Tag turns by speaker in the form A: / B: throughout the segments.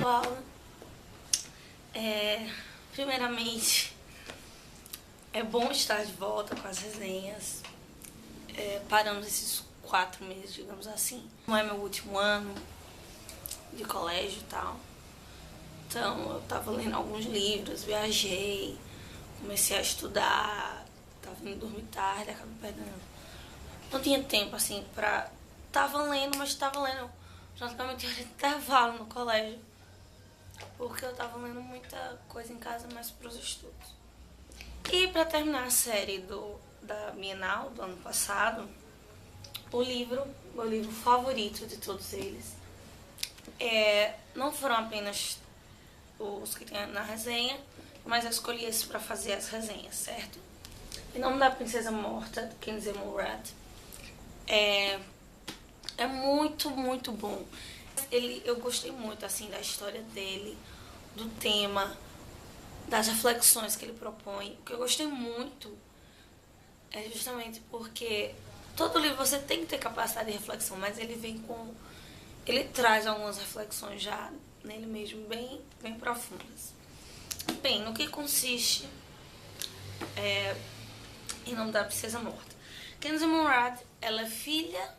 A: pessoal, primeiramente é bom estar de volta com as resenhas. Paramos esses 4 meses, digamos assim. Não é meu último ano de colégio e tal, então eu tava lendo alguns livros, viajei, comecei a estudar, tava indo dormir tarde, acabei perdendo. Não tinha tempo assim pra... Tava lendo, mas tava lendo praticamente hora de intervalo no colégio, porque eu tava lendo muita coisa em casa, mais pros estudos. E pra terminar a série da Bienal do ano passado, meu livro favorito de todos eles, não foram apenas os que tem na resenha, mas eu escolhi esse pra fazer as resenhas, certo? Em Nome da Princesa Morta, de Kenzie Murad. É muito, muito bom. Eu gostei muito assim da história dele, do tema, das reflexões que ele propõe. O que eu gostei muito é justamente porque todo livro você tem que ter capacidade de reflexão, mas ele traz algumas reflexões já nele mesmo bem profundas. Bem, no que consiste Em Nome da Princesa Morta? Kenzie Murad, ela é filha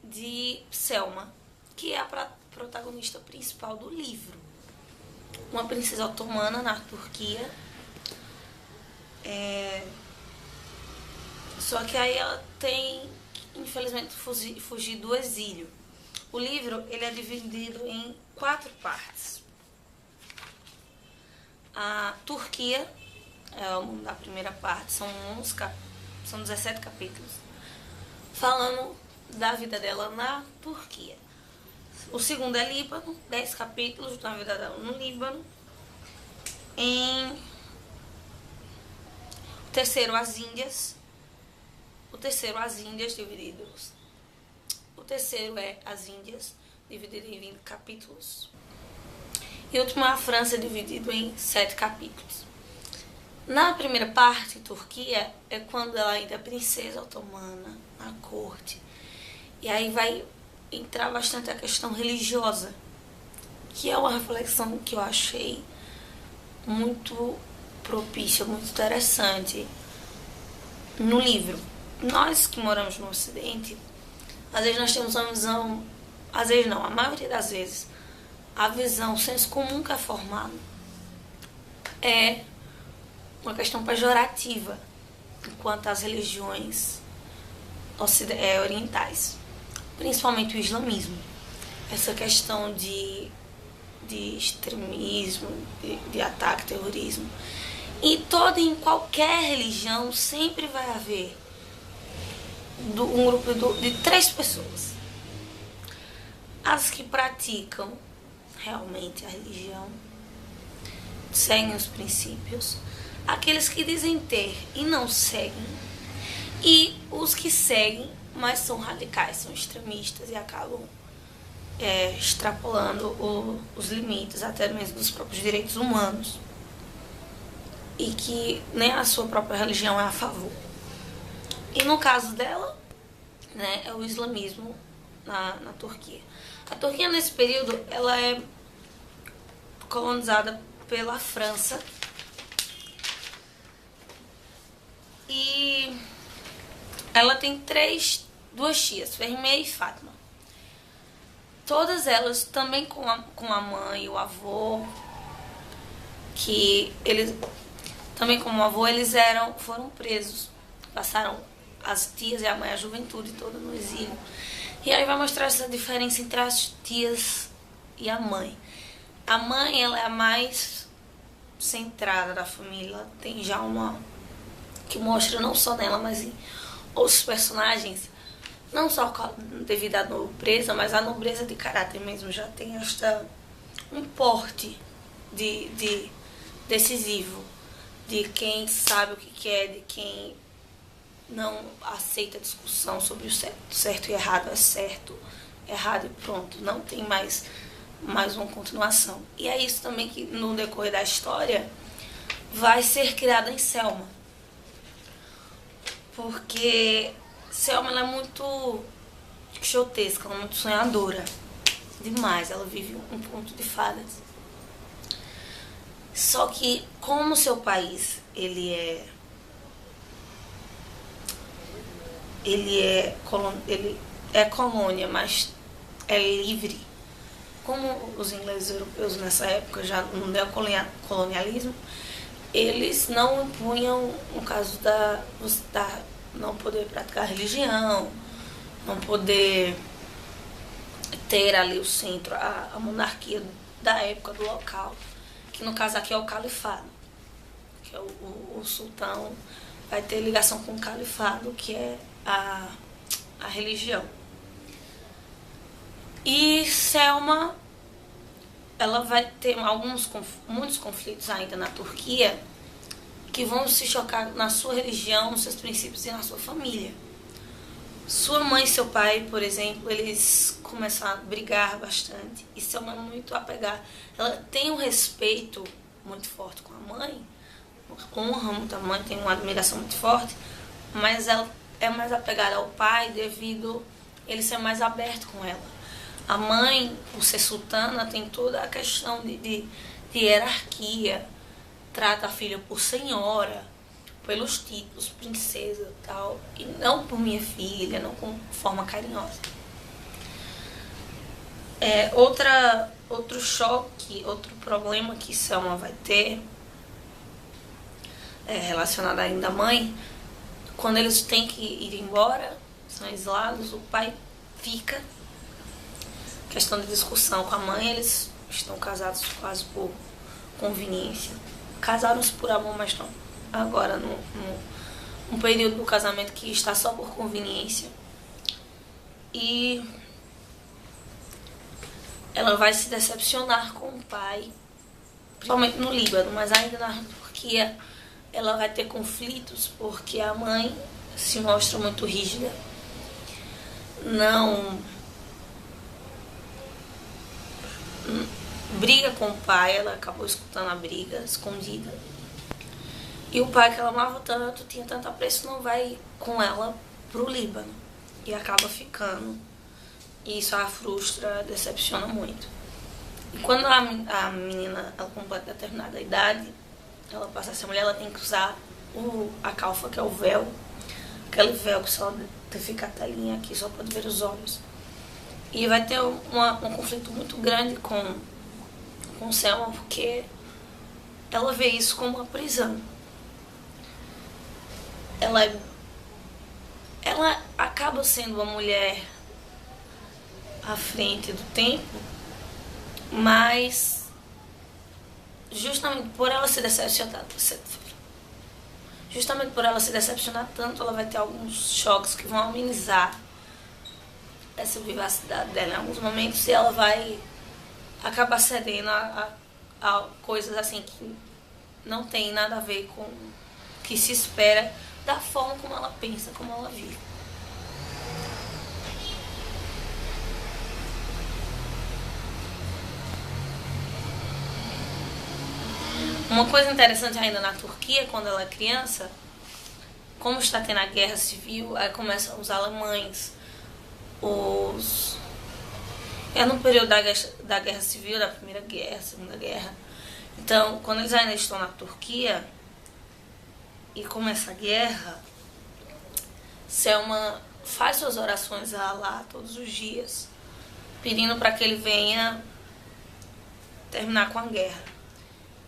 A: de Selma, que é a protagonista principal do livro. Uma princesa otomana na Turquia. Só que aí ela tem, infelizmente, fugir do exílio. O livro ele é dividido em 4 partes. A Turquia é o nome da primeira parte, são 17 capítulos, falando da vida dela na Turquia. O segundo é Líbano, 10 capítulos da vida dela no Líbano. O terceiro, as Índias. O terceiro é as Índias, dividido em 20 capítulos. E o último, a França, dividido em 7 capítulos. Na primeira parte, Turquia, é quando ela ainda é princesa otomana, na corte. E aí vai entrar bastante a questão religiosa, que é uma reflexão que eu achei muito propícia, muito interessante no livro. Nós que moramos no Ocidente, às vezes nós temos uma visão, às vezes não, a maioria das vezes, a visão, o senso comum que é formado é uma questão pejorativa enquanto às religiões orientais, principalmente o islamismo. Essa questão de extremismo, de ataque, terrorismo. Em qualquer religião sempre vai haver um grupo de 3 pessoas. As que praticam realmente a religião, seguem os princípios, aqueles que dizem ter e não seguem, e os que seguem, mas são radicais, são extremistas e acabam extrapolando os limites até mesmo dos próprios direitos humanos, e que nem a sua própria religião é a favor. E no caso dela, é o islamismo na Turquia. A Turquia, nesse período, ela é colonizada pela França, e ela tem 2 tias, Fehmiye e Fátima. Todas elas, também com a mãe e o avô, também como avô, eles foram presos. Passaram as tias e a mãe a juventude toda no exílio. E aí vai mostrar essa diferença entre as tias e a mãe. A mãe, ela é a mais centrada da família. Ela tem já uma... que mostra não só nela, mas em outros personagens. Não só devido à nobreza, mas a nobreza de caráter mesmo. Já tem um porte decisivo. De quem sabe o que quer, de quem não aceita discussão sobre o certo e errado. É certo, errado e pronto. Não tem mais uma continuação. E é isso também que no decorrer da história vai ser criada em Selma. Porque Selma, ela é muito quixotesca, ela é muito sonhadora. demais, ela vive um conto de fadas. Só que como o seu país, ele é colônia, mas é livre. Como os ingleses europeus nessa época, já no neocolonialismo, eles não impunham, no caso da não poder praticar religião, não poder ter ali o centro, a monarquia da época, do local, que no caso aqui é o califado, que é o sultão vai ter ligação com o califado, que é a religião. E Selma, ela vai ter muitos conflitos ainda na Turquia, que vão se chocar na sua religião, nos seus princípios e na sua família. Sua mãe e seu pai, por exemplo, eles começam a brigar bastante. E Selma é muito apegada. Ela tem um respeito muito forte com a mãe, honra muito a mãe, tem uma admiração muito forte, mas ela é mais apegada ao pai devido ele ser mais aberto com ela. A mãe, por ser sultana, tem toda a questão de hierarquia, trata a filha por senhora, pelos títulos, princesa e tal, e não por minha filha, não com forma carinhosa. Outro choque, outro problema que Selma vai ter, relacionado ainda à mãe, quando eles têm que ir embora, são exilados, o pai fica. Questão de discussão com a mãe, eles estão casados quase por conveniência. Casaram-se por amor, mas não. Agora, num período do casamento que está só por conveniência. E ela vai se decepcionar com o pai, principalmente no Líbano, mas ainda na Turquia ela vai ter conflitos porque a mãe se mostra muito rígida, não briga com o pai, ela acabou escutando a briga escondida. E o pai que ela amava tanto, tinha tanto apreço, não vai com ela pro Líbano. E acaba ficando. E isso a frustra, decepciona muito. E quando a menina ela completa determinada idade, ela passa a ser mulher, ela tem que usar a calfa, que é o véu. Aquele véu que só fica a telinha aqui, só pode ver os olhos. E vai ter um conflito muito grande com Selma, porque ela vê isso como uma prisão. Ela acaba sendo uma mulher à frente do tempo, mas justamente por ela se decepcionar tanto, ela vai ter alguns choques que vão amenizar essa vivacidade dela em alguns momentos, e ela vai acabar cedendo a coisas assim que não tem nada a ver com o que se espera da forma como ela pensa, como ela vive. Uma coisa interessante ainda na Turquia, quando ela é criança, como está tendo a guerra civil, aí começam os alemães, no período da guerra civil, da Primeira Guerra, Segunda Guerra. Então, quando eles ainda estão na Turquia e começa a guerra, Selma faz suas orações a Allah todos os dias, pedindo para que ele venha terminar com a guerra.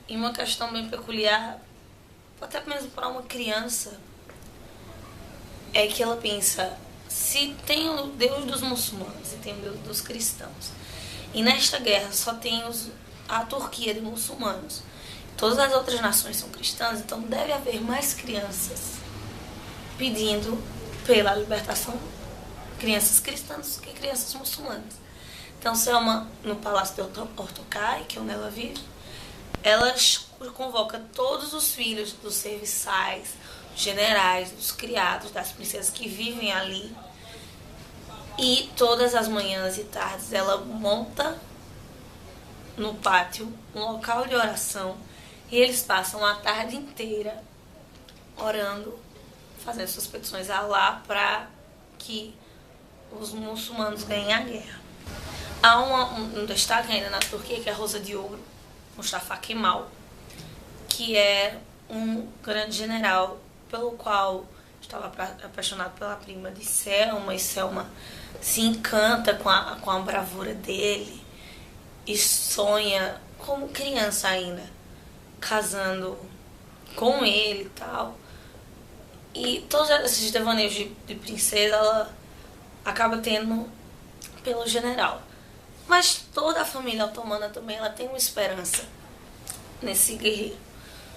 A: E uma questão bem peculiar, até mesmo para uma criança, é que ela pensa: se tem o Deus dos muçulmanos e tem o Deus dos cristãos, e nesta guerra só tem a Turquia de muçulmanos, todas as outras nações são cristãs, então deve haver mais crianças pedindo pela libertação, crianças cristãs, do que crianças muçulmanas. Então Selma, no Palácio de Ortokay, que é onde ela vive, ela convoca todos os filhos dos serviçais, dos generais, dos criados, das princesas que vivem ali, e todas as manhãs e tardes ela monta no pátio um local de oração, e eles passam a tarde inteira orando, fazendo suas petições a Allah para que os muçulmanos ganhem a guerra. Há um destaque ainda na Turquia, que é a Rosa de Ouro, Mustafa Kemal, que é um grande general pelo qual estava apaixonado pela prima de Selma, e Selma se encanta com a bravura dele e sonha, como criança ainda, casando com ele e tal. E todos esses devaneios de princesa ela acaba tendo pelo general. Mas toda a família otomana também ela tem uma esperança nesse guerreiro.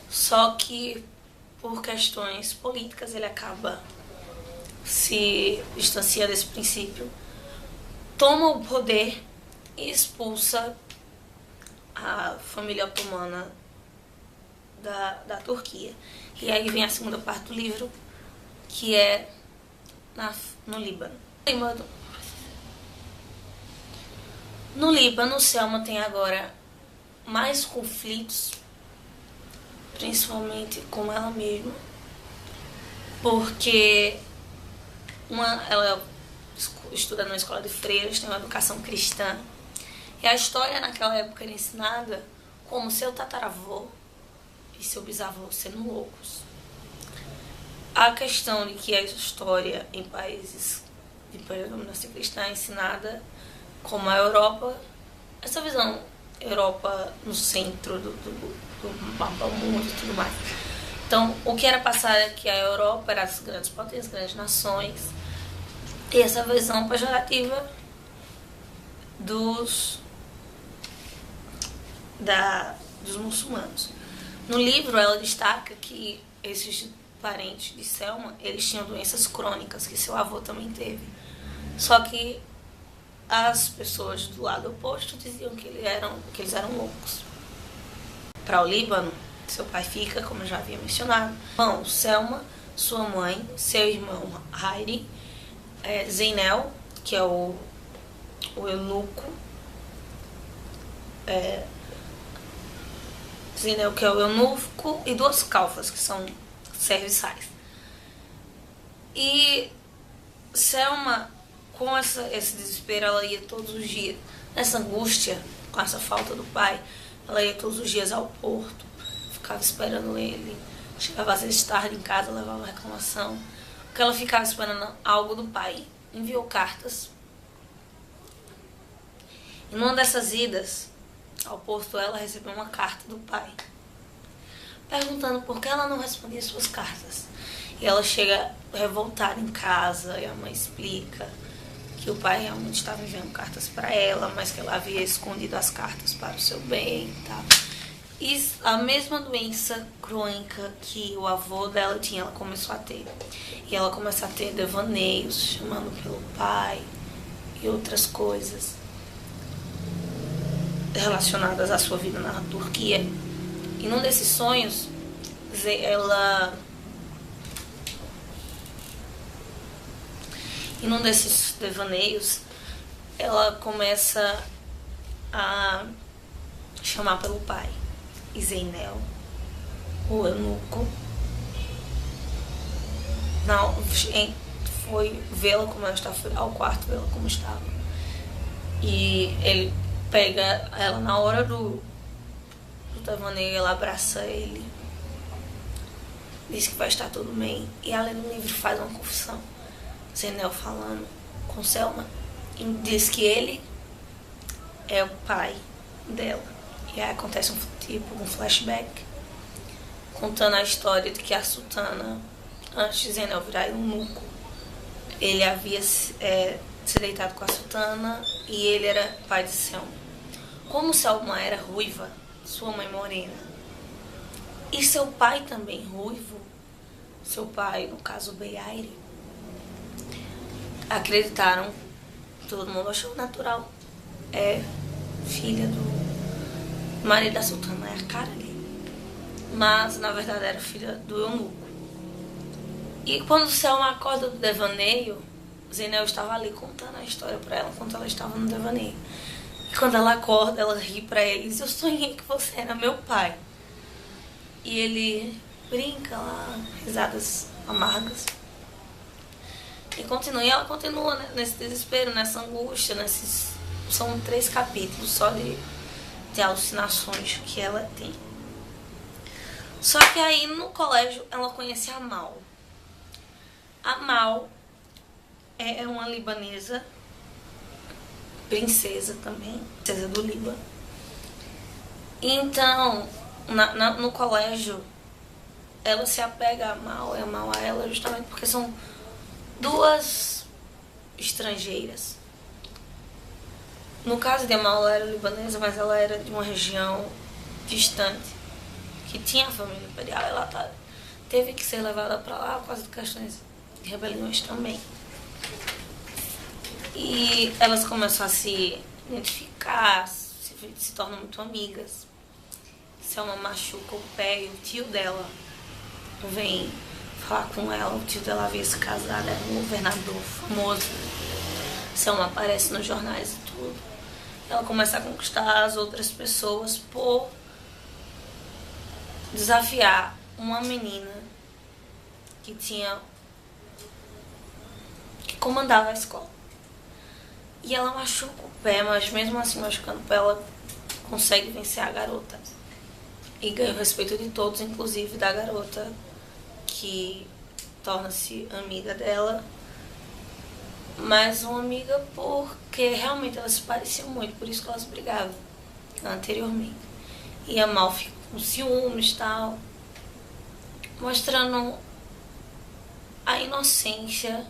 A: Só que por questões políticas ele acaba se distanciando desse princípio, toma o poder e expulsa a família otomana da Turquia. E aí vem a segunda parte do livro, que é no Líbano. No Líbano, Selma tem agora mais conflitos, principalmente com ela mesma, porque ela estuda numa escola de freiras, tem uma educação cristã, e a história naquela época era ensinada como seu tataravô e seu bisavô sendo loucos. A questão de que a história em países de predominância cristã é ensinada como a Europa, essa visão Europa no centro do mapa mundo e tudo mais. Então, o que era passado é que a Europa era as grandes potências, grandes nações, e essa visão pejorativa dos muçulmanos. No livro, ela destaca que esses parentes de Selma, eles tinham doenças crônicas, que seu avô também teve. Só que as pessoas do lado oposto diziam que eles eram loucos. Para o Líbano, seu pai fica, como eu já havia mencionado, irmão Selma, sua mãe, seu irmão Hayri, Zeynel, que é o eunuco, Zeynel, que é o eunuco, e duas calfas, que são serviçais. E Selma, com esse desespero, ela ia todos os dias, nessa angústia, com essa falta do pai, ela ia todos os dias ao porto, ficava esperando ele, chegava às vezes tarde em casa, levava uma reclamação, porque ela ficava esperando algo do pai, enviou cartas. E numa dessas idas ao porto, ela recebeu uma carta do pai, perguntando por que ela não respondia suas cartas. E ela chega revoltada em casa, e a mãe explica que o pai realmente estava enviando cartas para ela, mas que ela havia escondido as cartas para o seu bem e tal. E a mesma doença crônica que o avô dela tinha, ela começou a ter. E ela começa a ter devaneios, chamando pelo pai e outras coisas relacionadas à sua vida na Turquia. E num desses sonhos, num desses devaneios, ela começa a chamar pelo pai. E Zeynel, o eunuco, foi vê-la como ela estava, foi ao quarto vê-la como estava. E ele pega ela na hora do devaneio, ela abraça ele, diz que vai estar tudo bem. E além do livro faz uma confissão. Zeynel falando com Selma, e diz que ele é o pai dela. E aí acontece um flashback contando a história de que a sultana, antes de Zeynel virar eunuco, ele havia se deitado com a sultana e ele era pai de Selma. Como Selma era ruiva, sua mãe morena, e seu pai também ruivo, seu pai, no caso Beyaire, acreditaram, todo mundo achou natural, é filha do marido da sultana, é a cara ali, mas na verdade era filha do eunuco. E quando Selma acorda do devaneio, Zeynel estava ali contando a história pra ela enquanto ela estava no devaneio. E quando ela acorda, ela ri pra ele e diz: eu sonhei que você era meu pai. E ele brinca lá, risadas amargas. E ela continua nesse desespero, nessa angústia, nesses são 3 capítulos só de alucinações que ela tem. Só que aí no colégio ela conhece a Mal. A Mal é uma libanesa, princesa também, princesa do Líbano. Então, no colégio, ela se apega a Mal, e a Mal a ela, justamente porque são 2 estrangeiras. No caso de Mal, ela era libanesa, mas ela era de uma região distante, que tinha a família imperial. Ela teve que ser levada para lá por causa de questões de rebeliões também. E elas começam a se identificar, se tornam muito amigas. Selma machuca o pé e o tio dela vem falar com ela. O tio dela havia se casado, era um governador famoso. Selma aparece nos jornais e tudo. Ela começa a conquistar as outras pessoas por desafiar uma menina que comandava a escola. E ela machuca o pé, mas mesmo assim machucando o pé, ela consegue vencer a garota. E ganha o respeito de todos, inclusive da garota, que torna-se amiga dela. Mas uma amiga porque realmente elas se pareciam muito, por isso que elas brigavam anteriormente. E a Mal fica com ciúmes e tal, mostrando a inocência.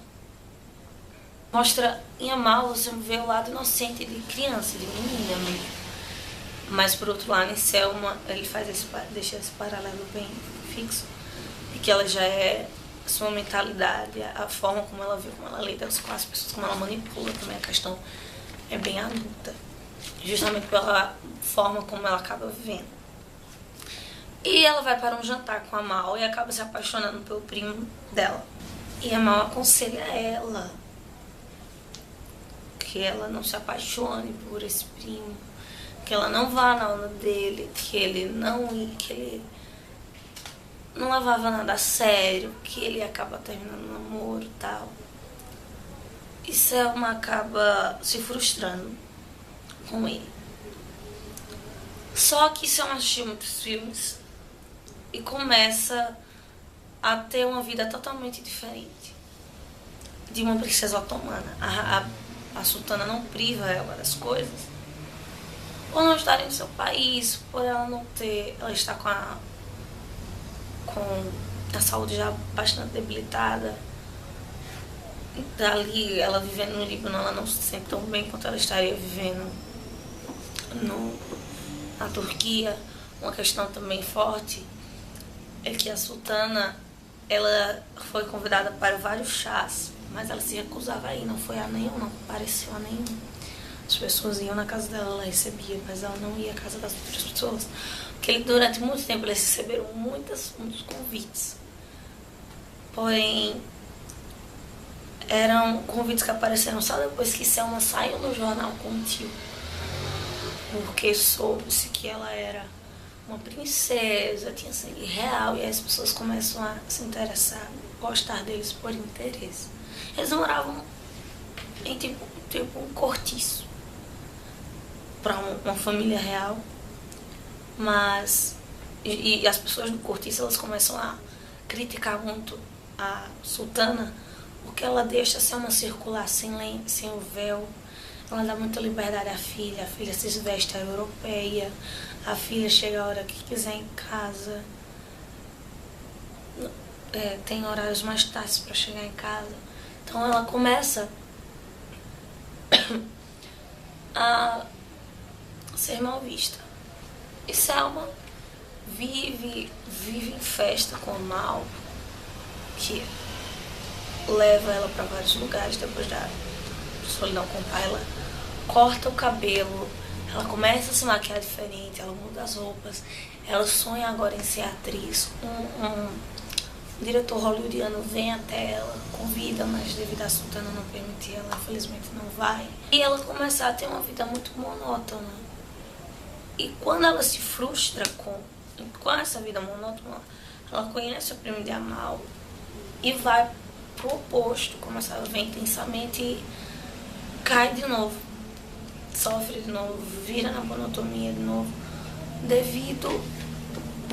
A: Mostra em Amal, você vê o lado inocente de criança, de menina mesmo. Mas por outro lado, em Selma, ele deixa esse paralelo bem fixo, de que ela já é a sua mentalidade, a forma como ela vive, como ela lida com as pessoas, como ela manipula também, a questão é bem adulta, justamente pela forma como ela acaba vivendo. E ela vai para um jantar com a Mal e acaba se apaixonando pelo primo dela. E a Mal aconselha ela que ela não se apaixone por esse primo, que ela não vá na onda dele, que ele não levava nada a sério, que ele acaba terminando o namoro e tal. E Selma acaba se frustrando com ele. Só que Selma assistiu muitos filmes e começa a ter uma vida totalmente diferente de uma princesa otomana. A sultana não priva ela das coisas por não estar em seu país, por ela não ter, ela está com a saúde já bastante debilitada. E dali, ela vivendo no Líbano, ela não se sente tão bem quanto ela estaria vivendo na Turquia. Uma questão também forte é que a sultana, ela foi convidada para vários chás, mas ela se recusava a ir, não foi a nenhum, não compareceu a nenhum. As pessoas iam na casa dela, ela recebia, mas ela não ia à casa das outras pessoas. Porque durante muito tempo eles receberam muitos convites. Porém, eram convites que apareceram só depois que Selma saiu no jornal com o tio. Porque soube-se que ela era uma princesa, tinha sangue real, e aí as pessoas começam a se interessar, gostar deles por interesse. Eles moravam em tipo um cortiço para uma família real, mas e as pessoas do cortiço, elas começam a criticar muito a sultana porque ela deixa Selma circular sem o véu. Ela dá muita liberdade à filha, a filha se veste à europeia, a filha chega a hora que quiser em casa, tem horários mais tardes para chegar em casa. Então ela começa a ser mal vista. E Selma vive em festa com o Mal, que leva ela para vários lugares depois da solidão com o pai. Ela corta o cabelo, ela começa a se maquiar diferente, ela muda as roupas, ela sonha agora em ser atriz. Um diretor hollywoodiano vem até ela, convida, mas devido à sultana não permitir, ela infelizmente não vai. E ela começa a ter uma vida muito monótona. E quando ela se frustra com essa vida monótona, ela conhece o primo de Amal e vai pro oposto, começa a ver intensamente e cai de novo. sofre de novo, vira na monotonia de novo, devido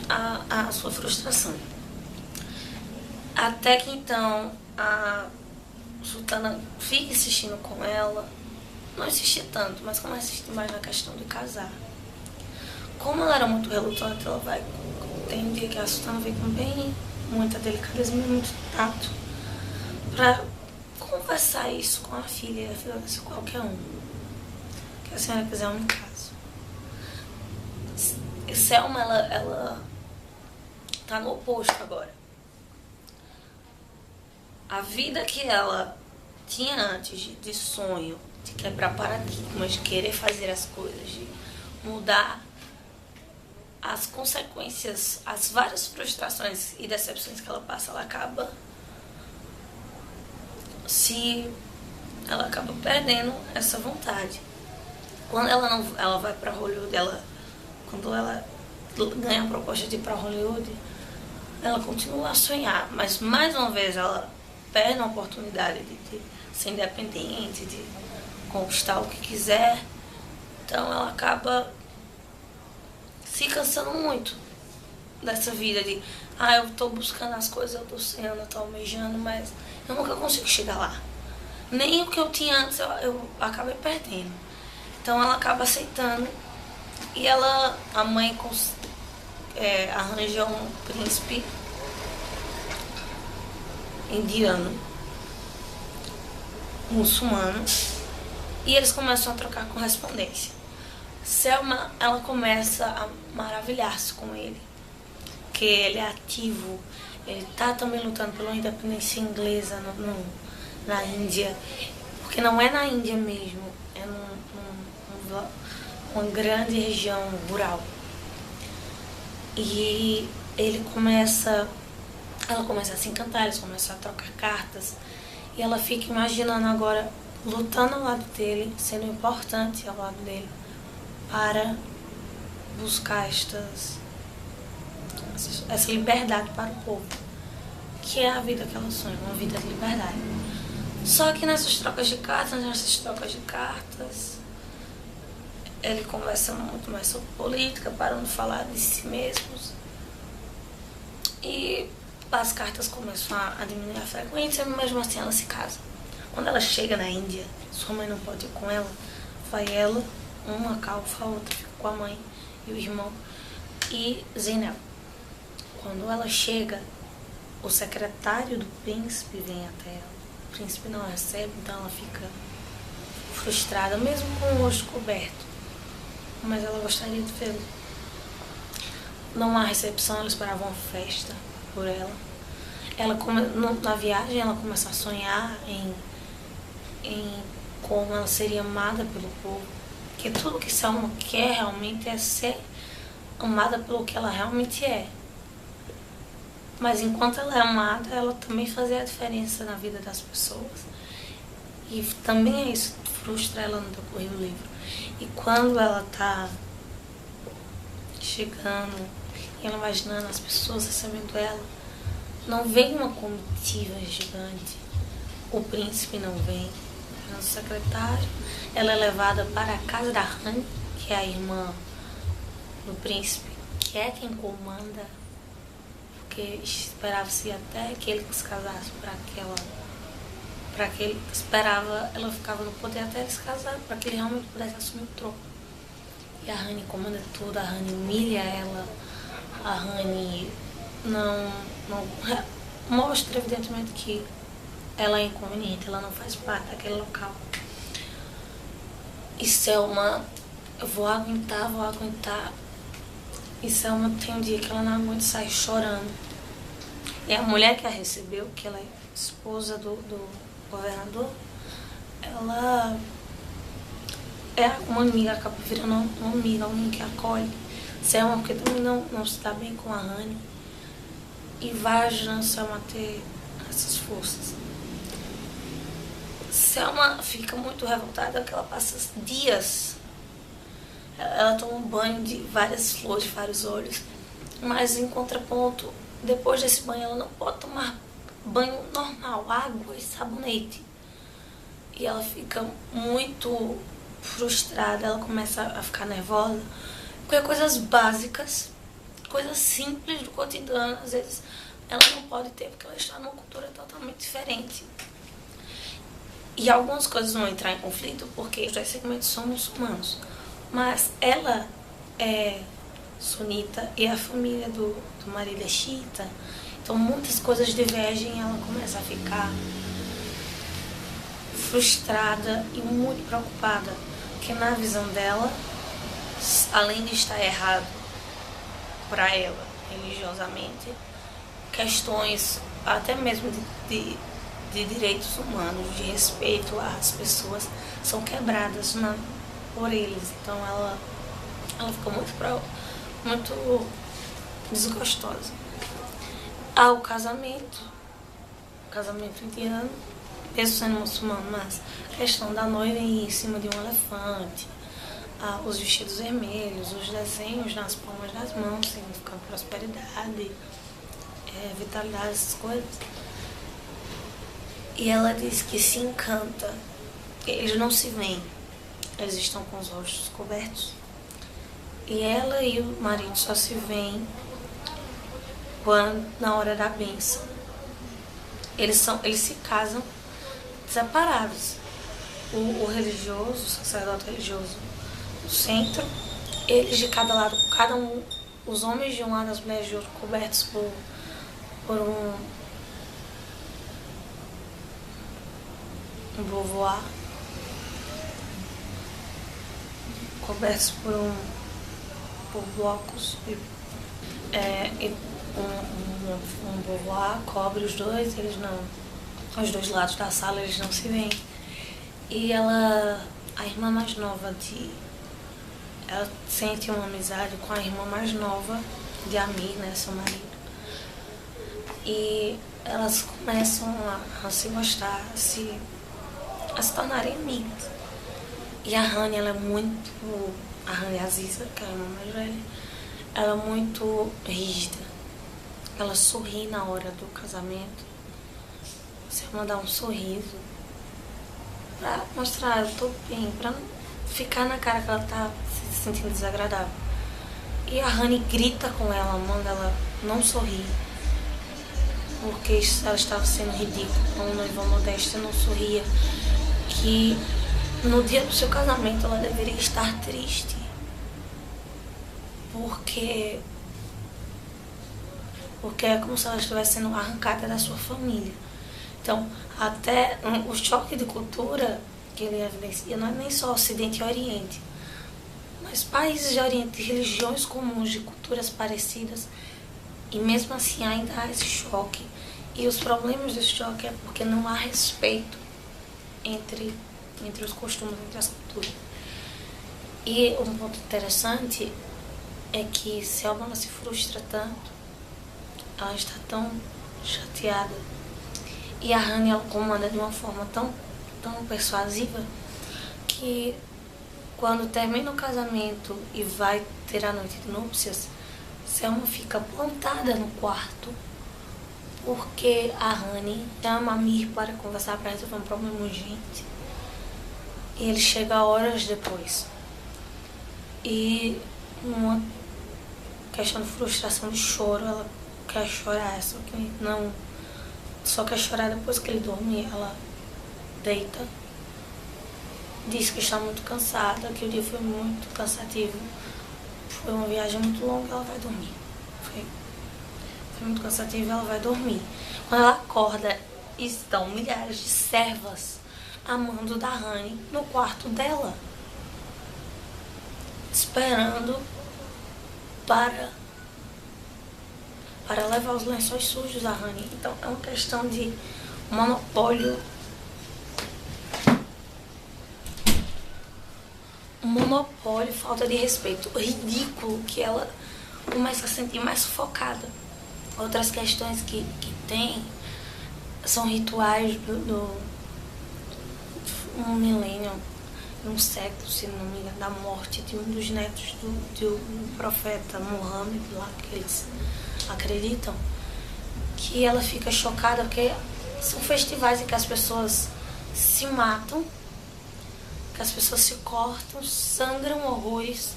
A: à sua frustração. Até que então a Sultana fica insistindo com ela, não insistia tanto, mas começa a insistir mais na questão de casar. Como ela era muito relutante, ela vai, tem um dia que a Sultana vem com bem muita delicadeza, muito tato, pra conversar isso com a filha, e a filha disse qualquer um que a senhora quiser, um caso. Selma, ela tá no oposto agora. A vida que ela tinha antes de sonho, de quebrar paradigmas, de querer fazer as coisas, de mudar as consequências, as várias frustrações e decepções que ela passa, ela acaba perdendo essa vontade. Quando ela vai para Hollywood, quando ela ganha a proposta de ir para Hollywood, ela continua a sonhar, mas mais uma vez ela perde a oportunidade de ser independente, de conquistar o que quiser. Então ela acaba se cansando muito dessa vida de eu tô buscando as coisas, eu tô sonhando, eu tô almejando, mas eu nunca consigo chegar lá. Nem o que eu tinha antes eu acabei perdendo. Então ela acaba aceitando e a mãe arranja um príncipe indiano, muçulmano, e eles começam a trocar correspondência. Selma, ela começa a maravilhar-se com ele, que ele é ativo, ele tá também lutando pela independência inglesa na Índia, porque não é na Índia mesmo, é uma grande região rural. E ela começa a se encantar, eles começam a trocar cartas, e ela fica imaginando agora, lutando ao lado dele, sendo importante ao lado dele, para buscar essa liberdade para o povo, que é a vida que ela sonha, uma vida de liberdade. Só que nessas trocas de cartas, ele conversa muito mais sobre política, parando de falar de si mesmos, e as cartas começam a diminuir a frequência, mas mesmo assim ela se casa. Quando ela chega na Índia, sua mãe não pode ir com ela, vai ela, uma calfa, a outra fica com a mãe e o irmão e Zainab. Quando ela chega, o secretário do príncipe vem até ela. O príncipe não a recebe, então ela fica frustrada, mesmo com o rosto coberto, mas ela gostaria de vê-lo. Não há recepção, ela esperava uma festa por ela. Na viagem ela começa a sonhar em como ela seria amada pelo povo, que tudo que Selma quer realmente é ser amada pelo que ela realmente é. Mas enquanto ela é amada, ela também fazia a diferença na vida das pessoas. E também é isso que frustra ela no decorrer do livro. E quando ela tá chegando e ela imaginando as pessoas recebendo ela, não vem uma comitiva gigante. O príncipe não vem. O secretário, ela é levada para a casa da Rani, que é a irmã do príncipe, que é quem comanda, porque esperava-se até que ele se casasse para que ele esperava, ela ficava no poder até ele se casar, para que ele realmente pudesse assumir o trono. E a Rani comanda tudo, a Rani humilha ela, a Rani não mostra evidentemente que ela é inconveniente, ela não faz parte daquele local. E Selma, eu vou aguentar. E Selma tem um dia que ela não aguenta, sai chorando. E a mulher que a recebeu, que ela é esposa do governador, ela é uma amiga, acaba virando uma amiga, alguém que acolhe Selma, porque também não se dá bem com a Rani. E vai ajudando Selma a ter essas forças. Selma fica muito revoltada porque ela passa dias. Ela toma um banho de várias flores, de vários olhos. Mas em contraponto, depois desse banho ela não pode tomar banho normal, água e sabonete. E ela fica muito frustrada, ela começa a ficar nervosa, porque coisas básicas, coisas simples do cotidiano, às vezes ela não pode ter, porque ela está numa cultura totalmente diferente. E algumas coisas vão entrar em conflito, porque os dois segmentos são muçulmanos. Mas ela é sunita e a família do marido é xiita. Então muitas coisas divergem e ela começa a ficar frustrada e muito preocupada. Porque na visão dela, além de estar errado para ela, religiosamente, questões até mesmo de direitos humanos, de respeito às pessoas, são quebradas por eles. Então ela fica muito desgostosa. Há o casamento indiano, mesmo sendo muçulmano, mas a questão da noiva ir em cima de um elefante, os vestidos vermelhos, os desenhos nas palmas das mãos, significando prosperidade, vitalidade, essas coisas. E ela diz que se encanta, eles não se veem, eles estão com os rostos cobertos. E ela e o marido só se veem na hora da bênção. Eles se casam separados. O religioso, o sacerdote religioso no centro, eles de cada lado, cada um, os homens de um lado, as mulheres de outro, cobertos por um beauvoir, cobertos por blocos e um beauvoir cobre os dois, os dois lados da sala, eles não se veem. E a irmã mais nova ela sente uma amizade com a irmã mais nova de Amir, né, seu marido. E elas começam a se gostar, a se tornarem amigas. E a Hani, a Hani Aziza, que é a irmã mais velha, ela é muito rígida. Ela sorri na hora do casamento. Você mandar um sorriso pra mostrar, eu tô bem, pra não ficar na cara que ela tá se sentindo desagradável. E a Hani grita com ela, manda ela não sorrir, porque ela estava sendo ridícula, uma noiva modesta não sorria, que no dia do seu casamento ela deveria estar triste, porque é como se ela estivesse sendo arrancada da sua família. Então, até o choque de cultura que ele evidencia não é nem só Ocidente e Oriente, mas países de Oriente, religiões comuns, de culturas parecidas, e mesmo assim ainda há esse choque. E os problemas desse choque é porque não há respeito entre os costumes, entre as culturas. E um ponto interessante é que se a Albana se frustra tanto, ela está tão chateada, e a Hani ela comanda de uma forma tão persuasiva, que quando termina o casamento e vai ter a noite de núpcias, Selma fica plantada no quarto, porque a Hani chama Amir para conversar, para resolver um problema urgente. E ele chega horas depois. E uma questão de frustração, de choro, ela quer chorar, só quer chorar depois que ele dorme. Ela deita, diz que está muito cansada, que o dia foi muito cansativo, foi uma viagem muito longa, ela vai dormir. Foi muito cansativo, ela vai dormir. Quando ela acorda, estão milhares de servas amando da Hani no quarto dela, esperando para levar os lençóis sujos da Hani. Então é uma questão de monopólio, falta de respeito, ridículo, que ela começa a sentir mais sufocada. Outras questões que tem são rituais do um milênio, um século, se não me engano, da morte de um dos netos do profeta Muhammad, lá que eles acreditam, que ela fica chocada porque são festivais em que as pessoas se matam, que as pessoas se cortam, sangram horrores,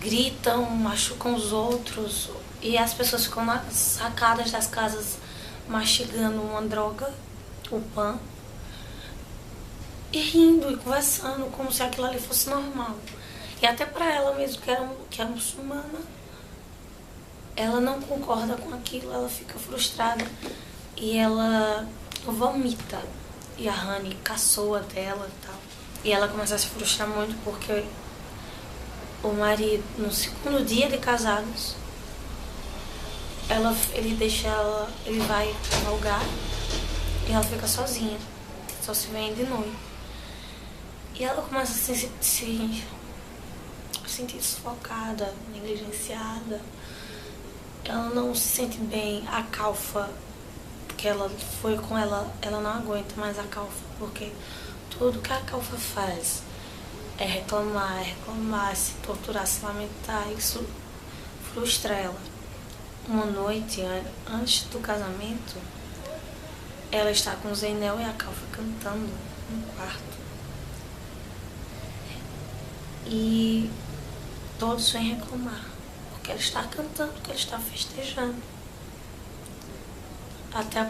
A: gritam, machucam os outros, e as pessoas ficam sacadas das casas mastigando uma droga, o pan, e rindo e conversando como se aquilo ali fosse normal. E até para ela mesmo, que é muçulmana, ela não concorda com aquilo, ela fica frustrada e ela vomita. E a Hani caçoa dela e tal. E ela começa a se frustrar muito porque o marido, no segundo dia de casados, ele vai para um lugar e ela fica sozinha, só se vê de noite. E ela começa a se sentir sufocada, negligenciada. Ela não se sente bem. A Calfa, que ela foi com ela não aguenta mais a Calfa, porque tudo que a Calfa faz é reclamar, se torturar, se lamentar. Isso frustra ela. Uma noite, antes do casamento, ela está com o Zeinel e a Calfa cantando no quarto. E todos vêm reclamar, porque ela está cantando, porque ela está festejando. Até a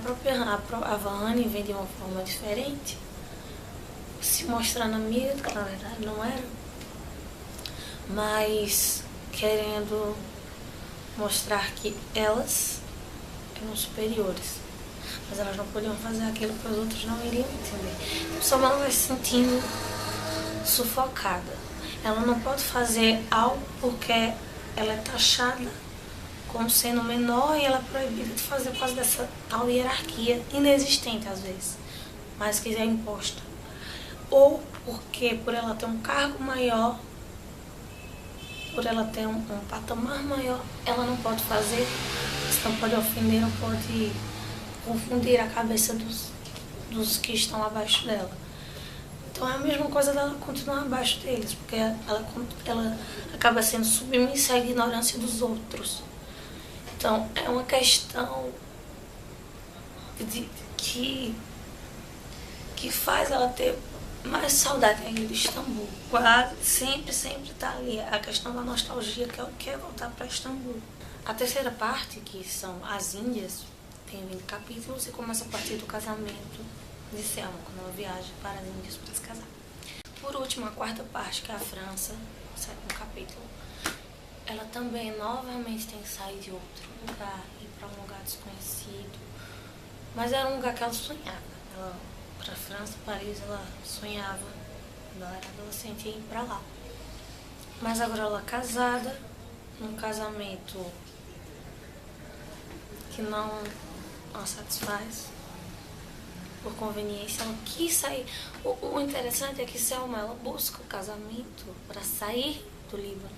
A: Vahani vem de uma forma diferente, se mostrando amiga, que na verdade não era, mas querendo mostrar que elas eram superiores. Mas elas não podiam fazer aquilo que os outros não iriam entender. Então, só ela vai se sentindo sufocada. Ela não pode fazer algo porque ela é taxada como sendo menor e ela é proibida de fazer por causa dessa tal hierarquia inexistente às vezes, mas que é imposta. Ou porque por ela ter um cargo maior, por ela ter um patamar maior, ela não pode fazer, senão pode ofender ou pode confundir a cabeça dos que estão abaixo dela. Então é a mesma coisa dela continuar abaixo deles, porque ela acaba sendo submissa à ignorância dos outros. Então é uma questão que faz ela ter mais saudade ainda de Istambul. Quase sempre está ali a questão da nostalgia, que ela quer voltar para Istambul. A terceira parte, que são as Índias, tem 20 capítulos e começa a partir do casamento de Selma, quando ela viaja para as Índias para se casar. Por último, a quarta parte, que é a França, o 7º capítulo, ela também novamente tem que sair de outro lugar, ir para um lugar desconhecido, mas era um lugar que ela sonhava. Ela, para a França, Paris, ela sonhava, ela era adolescente, ia ir para lá. Mas agora ela é casada, num casamento que não a satisfaz, por conveniência, ela quis sair. O interessante é que Selma, ela busca o casamento para sair do Líbano,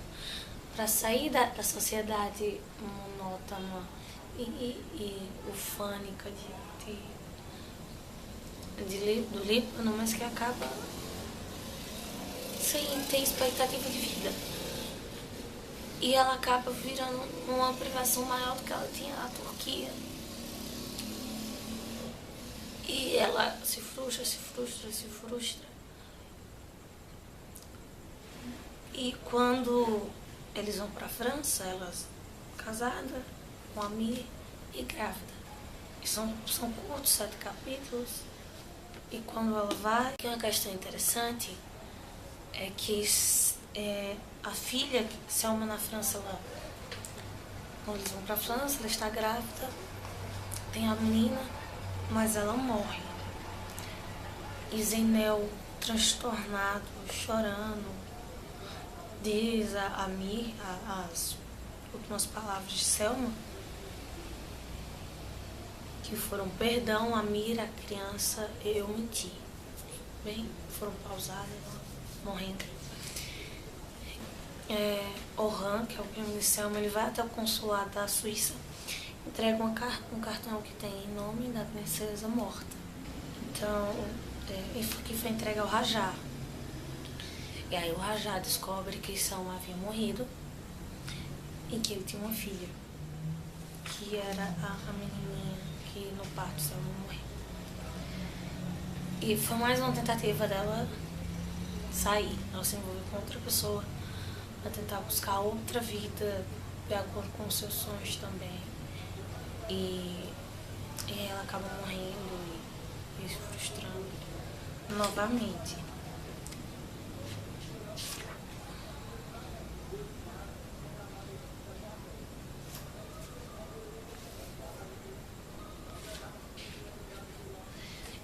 A: para sair da sociedade monótona e ufânica do Líbano, mas que acaba sem ter expectativa de vida. E ela acaba virando uma privação maior do que ela tinha na Turquia. E ela se frustra. E quando eles vão para a França, ela casada, com Amir e grávida. E são curtos, 7 capítulos. E quando ela vai, que uma questão interessante é que a filha, Selma na França, quando eles vão para a França, ela está grávida, tem a menina, mas ela morre. E Zeinel, transtornado, chorando, diz a Amir, as últimas palavras de Selma, que foram: perdão, Amir, a criança, eu menti. Bem, foram pausadas, morrendo. Orhan, que é o primo de Selma, ele vai até o consulado da Suíça, entrega um cartão que tem em nome da princesa morta. Então, que foi entregue ao Rajá. E aí o Rajá descobre que Selma havia morrido e que ele tinha uma filha, que era a menininha que no parto Selma morreu. E foi mais uma tentativa dela sair. Ela se envolve com outra pessoa para tentar buscar outra vida de acordo com os seus sonhos também. E ela acaba morrendo e se frustrando novamente.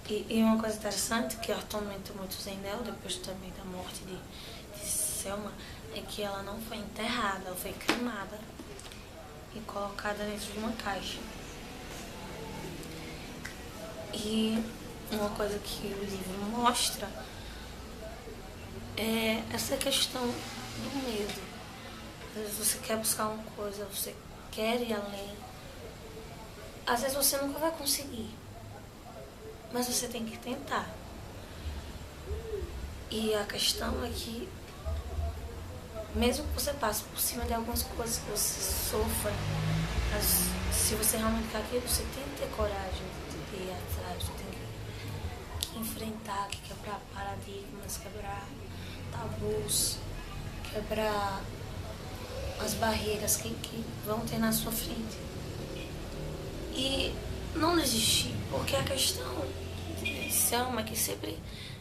A: E uma coisa interessante que atormenta muito Zendel, depois também da morte de Selma, é que ela não foi enterrada, ela foi cremada e colocada dentro de uma caixa. E uma coisa que o livro mostra é essa questão do medo. Às vezes você quer buscar uma coisa, você quer ir além. Às vezes você nunca vai conseguir, mas você tem que tentar. E a questão é que, mesmo que você passe por cima de algumas coisas que você sofra, mas se você realmente quer aquilo, você tem que ter coragem de ir atrás, você tem que enfrentar, que quebrar paradigmas, quebrar tabus, quebrar as barreiras que vão ter na sua frente. E não desistir, porque a questão de Selma é que sempre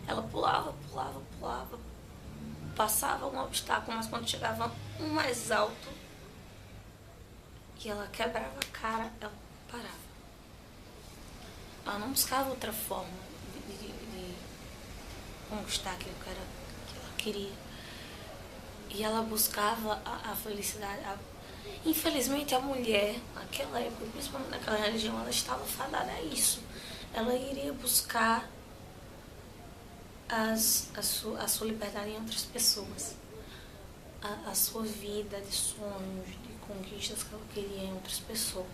A: ela pulava, passava um obstáculo, mas quando chegava um mais alto e ela quebrava a cara, ela parava. Ela não buscava outra forma de conquistar aquilo que ela queria. E ela buscava a felicidade. Infelizmente, a mulher, naquela época, principalmente naquela religião, ela estava fadada a isso. Ela iria buscar a sua liberdade em outras pessoas. A sua vida de sonhos, de conquistas que ela queria em outras pessoas.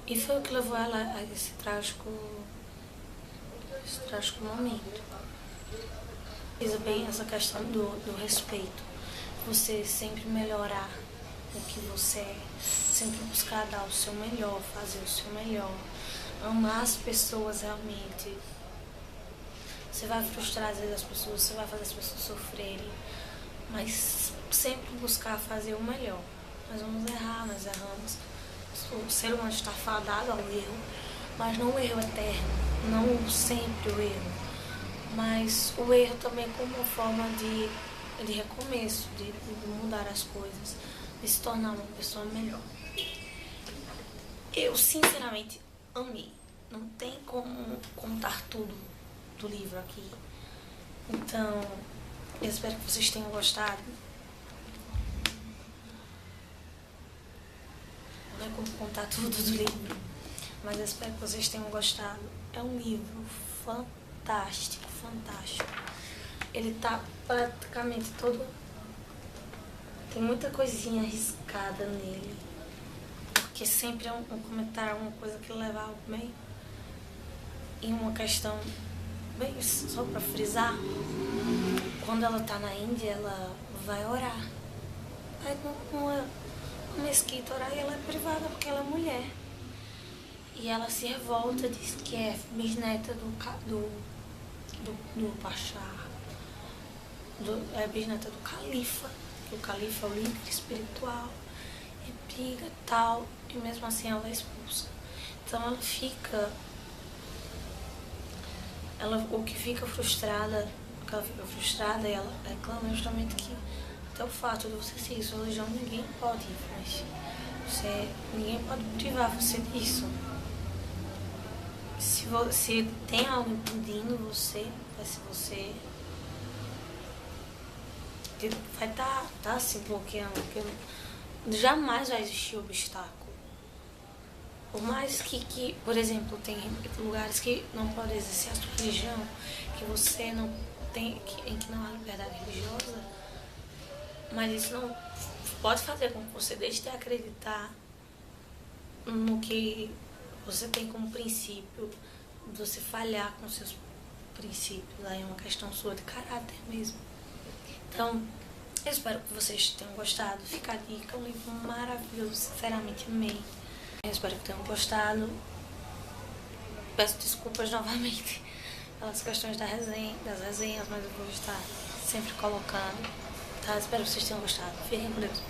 A: E foi o que levou ela a esse trágico momento. Diz bem essa questão do respeito. Você sempre melhorar o que você é, sempre buscar dar o seu melhor, fazer o seu melhor, amar as pessoas realmente. Você vai frustrar às vezes as pessoas, você vai fazer as pessoas sofrerem, mas sempre buscar fazer o melhor. Nós vamos errar, nós erramos. O ser humano está fadado ao erro, mas não o erro eterno, não sempre o erro, mas o erro também como uma forma de recomeço, de mudar as coisas, de se tornar uma pessoa melhor. Eu sinceramente amei. Não tem como contar tudo do livro aqui. Então, eu espero que vocês tenham gostado. Não é como contar tudo do livro, mas eu espero que vocês tenham gostado. É um livro fantástico. Ele tá praticamente todo... Tem muita coisinha arriscada nele, porque sempre é um comentário, uma coisa que leva algo bem... E uma questão, bem, só pra frisar, quando ela tá na Índia, ela vai orar. Vai numa mesquita orar e ela é privada porque ela é mulher. E ela se revolta, diz que é bisneta do Pachá, é bisneta do califa, que o califa é o líder espiritual, e briga e tal, e mesmo assim ela é expulsa. Então ela fica... o que fica frustrada, e ela reclama justamente que até o fato de você seguir sua religião, ninguém pode ninguém pode privar você disso. Se tem algo impedindo você, você vai estar se bloqueando, porque jamais vai existir obstáculo. Por mais que, por exemplo, tem lugares que não pode exercer a sua religião, que você não tem, em que não há liberdade religiosa, mas isso não pode fazer com que você deixe de acreditar no que você tem como princípio, você falhar com seus princípios. Aí é uma questão sua de caráter mesmo. Então, eu espero que vocês tenham gostado. Fica a dica, um livro maravilhoso, sinceramente amei. Eu espero que tenham gostado. Peço desculpas novamente pelas questões das resenhas, mas eu vou estar sempre colocando, tá? Espero que vocês tenham gostado. Fiquem com Deus.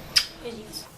A: Beijinhos.